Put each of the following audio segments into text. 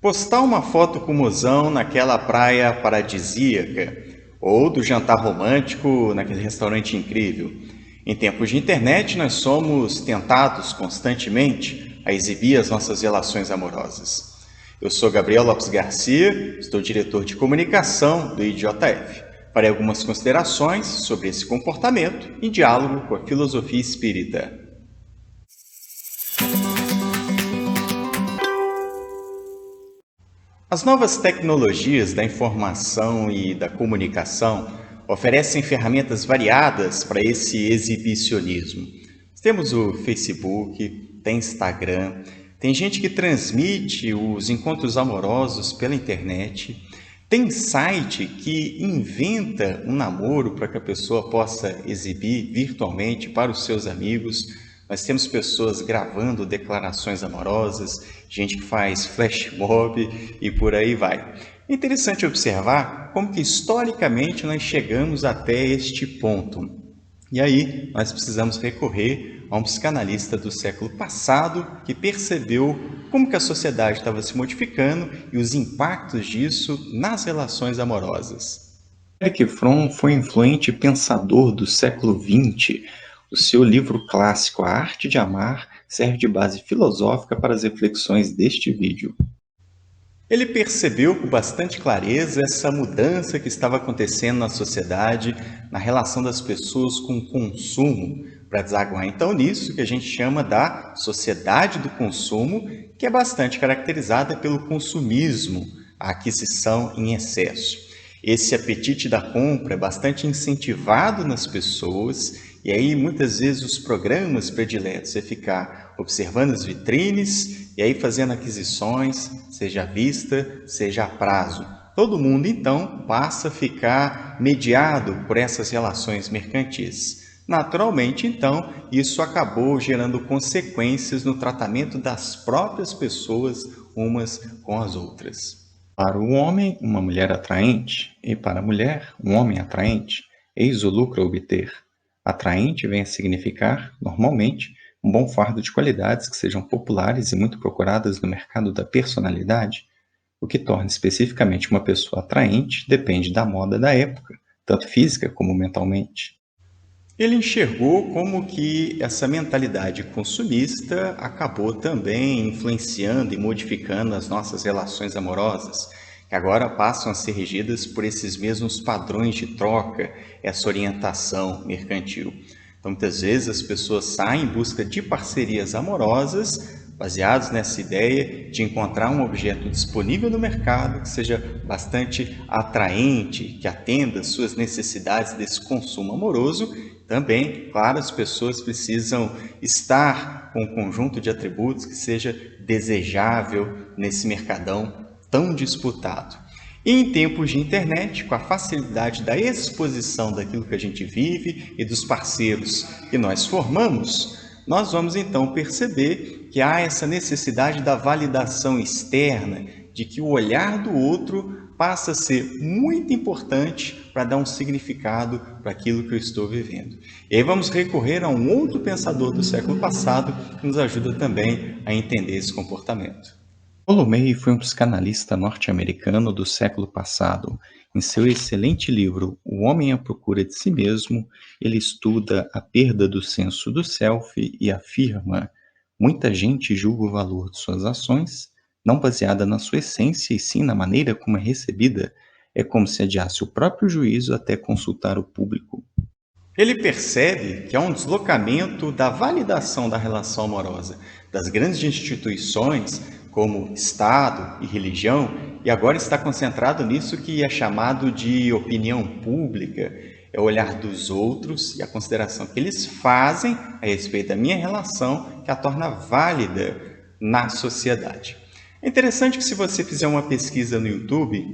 Postar uma foto com o mozão naquela praia paradisíaca ou do jantar romântico naquele restaurante incrível. Em tempos de internet, nós somos tentados constantemente a exibir as nossas relações amorosas. Eu sou Gabriel Lopes Garcia, estou diretor de comunicação do IJF. Farei algumas considerações sobre esse comportamento em diálogo com a filosofia espírita. As novas tecnologias da informação e da comunicação oferecem ferramentas variadas para esse exibicionismo. Temos o Facebook, tem Instagram, tem gente que transmite os encontros amorosos pela internet, tem site que inventa um namoro para que a pessoa possa exibir virtualmente para os seus amigos. Nós temos pessoas gravando declarações amorosas, gente que faz flash mob e por aí vai. É interessante observar como que historicamente nós chegamos até este ponto. E aí nós precisamos recorrer a um psicanalista do século passado que percebeu como que a sociedade estava se modificando e os impactos disso nas relações amorosas. Eric Fromm foi um influente pensador do século XX. O seu livro clássico A Arte de Amar serve de base filosófica para as reflexões deste vídeo. Ele percebeu com bastante clareza essa mudança que estava acontecendo na sociedade, na relação das pessoas com o consumo, para desaguar então nisso que a gente chama da sociedade do consumo, que é bastante caracterizada pelo consumismo, a aquisição em excesso. Esse apetite da compra é bastante incentivado nas pessoas e aí muitas vezes os programas prediletos é ficar observando as vitrines e aí fazendo aquisições, seja à vista, seja a prazo. Todo mundo então passa a ficar mediado por essas relações mercantis. Naturalmente, então, isso acabou gerando consequências no tratamento das próprias pessoas umas com as outras. Para o homem, uma mulher atraente, e para a mulher, um homem atraente, eis o lucro a obter. Atraente vem a significar, normalmente, um bom fardo de qualidades que sejam populares e muito procuradas no mercado da personalidade. O que torna especificamente uma pessoa atraente depende da moda da época, tanto física como mentalmente. Ele enxergou como que essa mentalidade consumista acabou também influenciando e modificando as nossas relações amorosas, que agora passam a ser regidas por esses mesmos padrões de troca, essa orientação mercantil. Então, muitas vezes as pessoas saem em busca de parcerias amorosas, baseados nessa ideia de encontrar um objeto disponível no mercado que seja bastante atraente, que atenda às suas necessidades desse consumo amoroso. Também, claro, as pessoas precisam estar com um conjunto de atributos que seja desejável nesse mercadão tão disputado. E em tempos de internet, com a facilidade da exposição daquilo que a gente vive e dos parceiros que nós formamos, nós vamos então perceber que há essa necessidade da validação externa, de que o olhar do outro passa a ser muito importante para dar um significado para aquilo que eu estou vivendo. E aí vamos recorrer a um outro pensador do século passado que nos ajuda também a entender esse comportamento. Paulo May foi um psicanalista norte-americano do século passado. Em seu excelente livro O Homem à Procura de Si Mesmo, ele estuda a perda do senso do self e afirma: muita gente julga o valor de suas ações, não baseada na sua essência e sim na maneira como é recebida. É como se adiasse o próprio juízo até consultar o público. Ele percebe que há um deslocamento da validação da relação amorosa das grandes instituições, como Estado e religião, e agora está concentrado nisso que é chamado de opinião pública, é o olhar dos outros e a consideração que eles fazem a respeito da minha relação que a torna válida na sociedade. É interessante que se você fizer uma pesquisa no YouTube,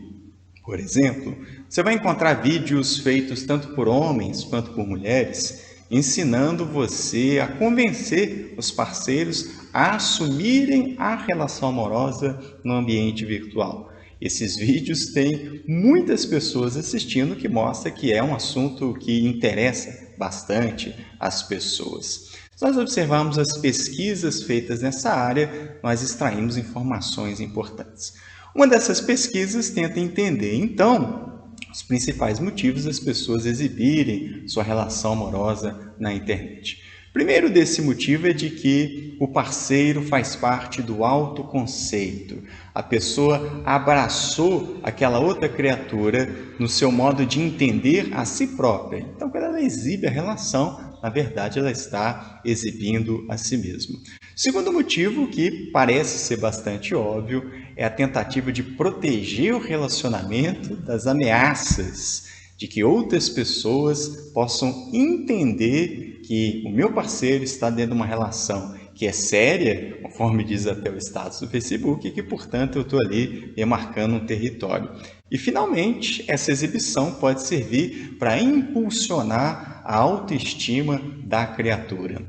por exemplo, você vai encontrar vídeos feitos tanto por homens quanto por mulheres, ensinando você a convencer os parceiros a assumirem a relação amorosa no ambiente virtual. Esses vídeos têm muitas pessoas assistindo, que mostra que é um assunto que interessa bastante as pessoas. Se nós observarmos as pesquisas feitas nessa área, nós extraímos informações importantes. Uma dessas pesquisas tenta entender, então, os principais motivos das pessoas exibirem sua relação amorosa na internet. O primeiro desse motivo é de que o parceiro faz parte do autoconceito. A pessoa abraçou aquela outra criatura no seu modo de entender a si própria. Então, quando ela exibe a relação, na verdade, ela está exibindo a si mesma. Segundo motivo, que parece ser bastante óbvio, é a tentativa de proteger o relacionamento das ameaças de que outras pessoas possam entender que o meu parceiro está dentro de uma relação que é séria, conforme diz até o status do Facebook, e que, portanto, eu estou ali demarcando um território. E, finalmente, essa exibição pode servir para impulsionar a autoestima da criatura.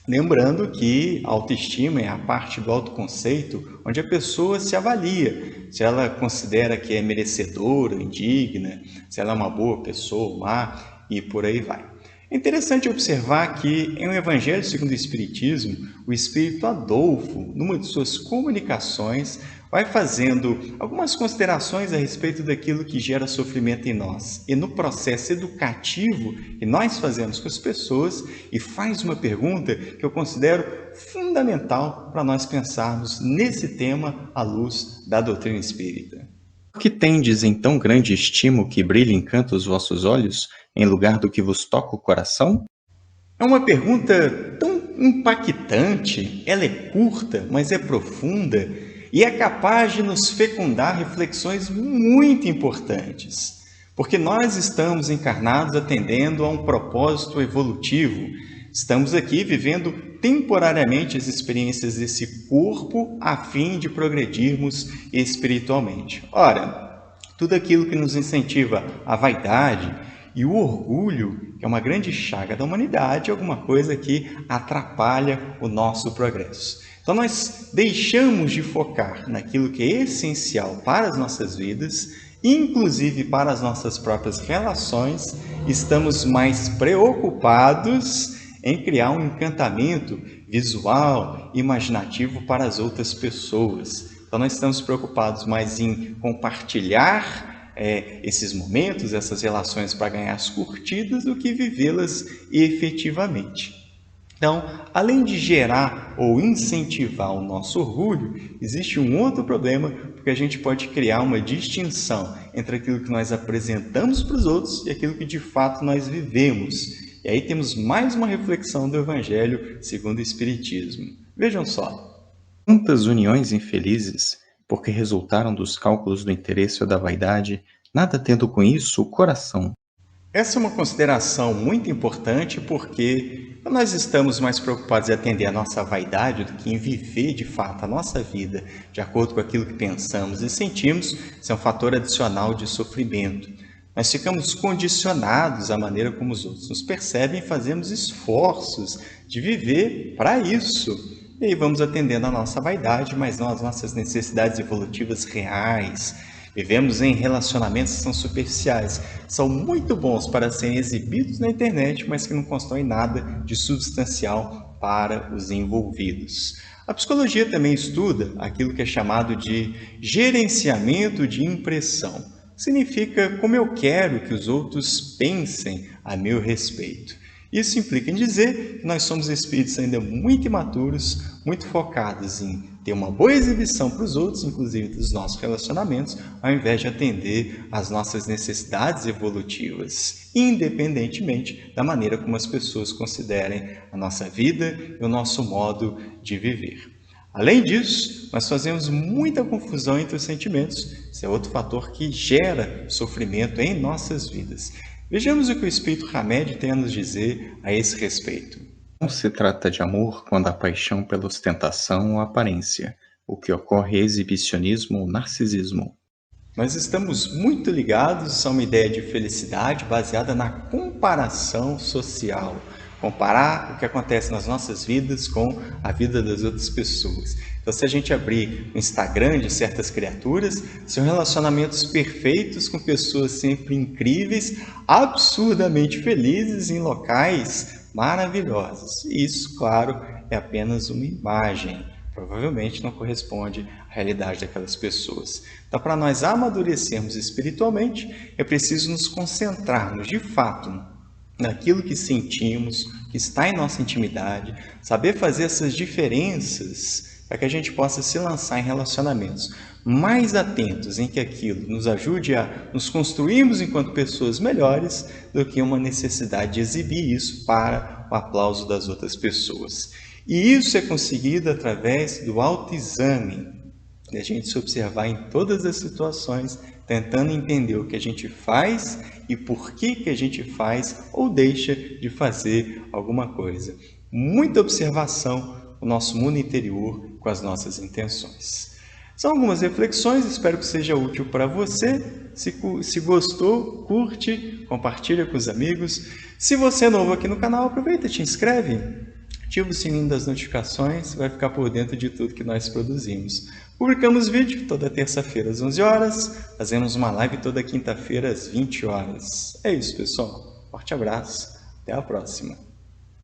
Lembrando que a autoestima é a parte do autoconceito onde a pessoa se avalia, se ela considera que é merecedora, indigna, se ela é uma boa pessoa, má, e por aí vai. É interessante observar que, em O Evangelho segundo o Espiritismo, o Espírito Adolfo, numa de suas comunicações, vai fazendo algumas considerações a respeito daquilo que gera sofrimento em nós. E no processo educativo que nós fazemos com as pessoas, e faz uma pergunta que eu considero fundamental para nós pensarmos nesse tema à luz da doutrina espírita. Por que tendes em tão grande estimo que brilhe e encanta os vossos olhos, em lugar do que vos toca o coração? É uma pergunta tão impactante, ela é curta, mas é profunda e é capaz de nos fecundar reflexões muito importantes, porque nós estamos encarnados atendendo a um propósito evolutivo. Estamos aqui vivendo temporariamente as experiências desse corpo a fim de progredirmos espiritualmente. Ora, tudo aquilo que nos incentiva a vaidade e o orgulho, que é uma grande chaga da humanidade, é alguma coisa que atrapalha o nosso progresso. Então nós deixamos de focar naquilo que é essencial para as nossas vidas, inclusive para as nossas próprias relações, estamos mais preocupados em criar um encantamento visual, imaginativo para as outras pessoas. Então nós estamos preocupados mais em compartilhar esses momentos, essas relações para ganhar as curtidas, do que vivê-las efetivamente. Então, além de gerar ou incentivar o nosso orgulho, existe um outro problema, porque a gente pode criar uma distinção entre aquilo que nós apresentamos para os outros e aquilo que de fato nós vivemos. E aí temos mais uma reflexão do Evangelho segundo o Espiritismo. Vejam só. Quantas uniões infelizes, porque resultaram dos cálculos do interesse ou da vaidade, nada tendo com isso o coração. Essa é uma consideração muito importante, porque nós estamos mais preocupados em atender a nossa vaidade do que em viver de fato a nossa vida de acordo com aquilo que pensamos e sentimos. Isso é um fator adicional de sofrimento. Nós ficamos condicionados à maneira como os outros nos percebem e fazemos esforços de viver para isso. E aí vamos atendendo a nossa vaidade, mas não as nossas necessidades evolutivas reais. Vivemos em relacionamentos que são superficiais, são muito bons para serem exibidos na internet, mas que não constroem nada de substancial para os envolvidos. A psicologia também estuda aquilo que é chamado de gerenciamento de impressão. Significa como eu quero que os outros pensem a meu respeito. Isso implica em dizer que nós somos espíritos ainda muito imaturos, muito focados em ter uma boa exibição para os outros, inclusive dos nossos relacionamentos, ao invés de atender às nossas necessidades evolutivas, independentemente da maneira como as pessoas considerem a nossa vida e o nosso modo de viver. Além disso, nós fazemos muita confusão entre os sentimentos. Esse é outro fator que gera sofrimento em nossas vidas. Vejamos o que o Espírito Hamed tem a nos dizer a esse respeito. Não se trata de amor quando há paixão pela ostentação ou aparência. O que ocorre é exibicionismo ou narcisismo. Nós estamos muito ligados a uma ideia de felicidade baseada na comparação social. Comparar o que acontece nas nossas vidas com a vida das outras pessoas. Então, se a gente abrir o Instagram de certas criaturas, são relacionamentos perfeitos com pessoas sempre incríveis, absurdamente felizes em locais maravilhosas. E isso, claro, é apenas uma imagem. Provavelmente não corresponde à realidade daquelas pessoas. Então, para nós amadurecermos espiritualmente, é preciso nos concentrarmos de fato naquilo que sentimos, que está em nossa intimidade, saber fazer essas diferenças para que a gente possa se lançar em relacionamentos mais atentos, em que aquilo nos ajude a nos construirmos enquanto pessoas melhores, do que uma necessidade de exibir isso para o aplauso das outras pessoas. E isso é conseguido através do autoexame, de a gente se observar em todas as situações, tentando entender o que a gente faz e por que a gente faz ou deixa de fazer alguma coisa. Muita observação no nosso mundo interior com as nossas intenções. São algumas reflexões, espero que seja útil para você. Se gostou, curte, compartilha com os amigos. Se você é novo aqui no canal, aproveita e te inscreve. Ativa o sininho das notificações, você vai ficar por dentro de tudo que nós produzimos. Publicamos vídeo toda terça-feira às 11 horas, fazemos uma live toda quinta-feira às 20 horas. É isso, pessoal. Forte abraço, até a próxima.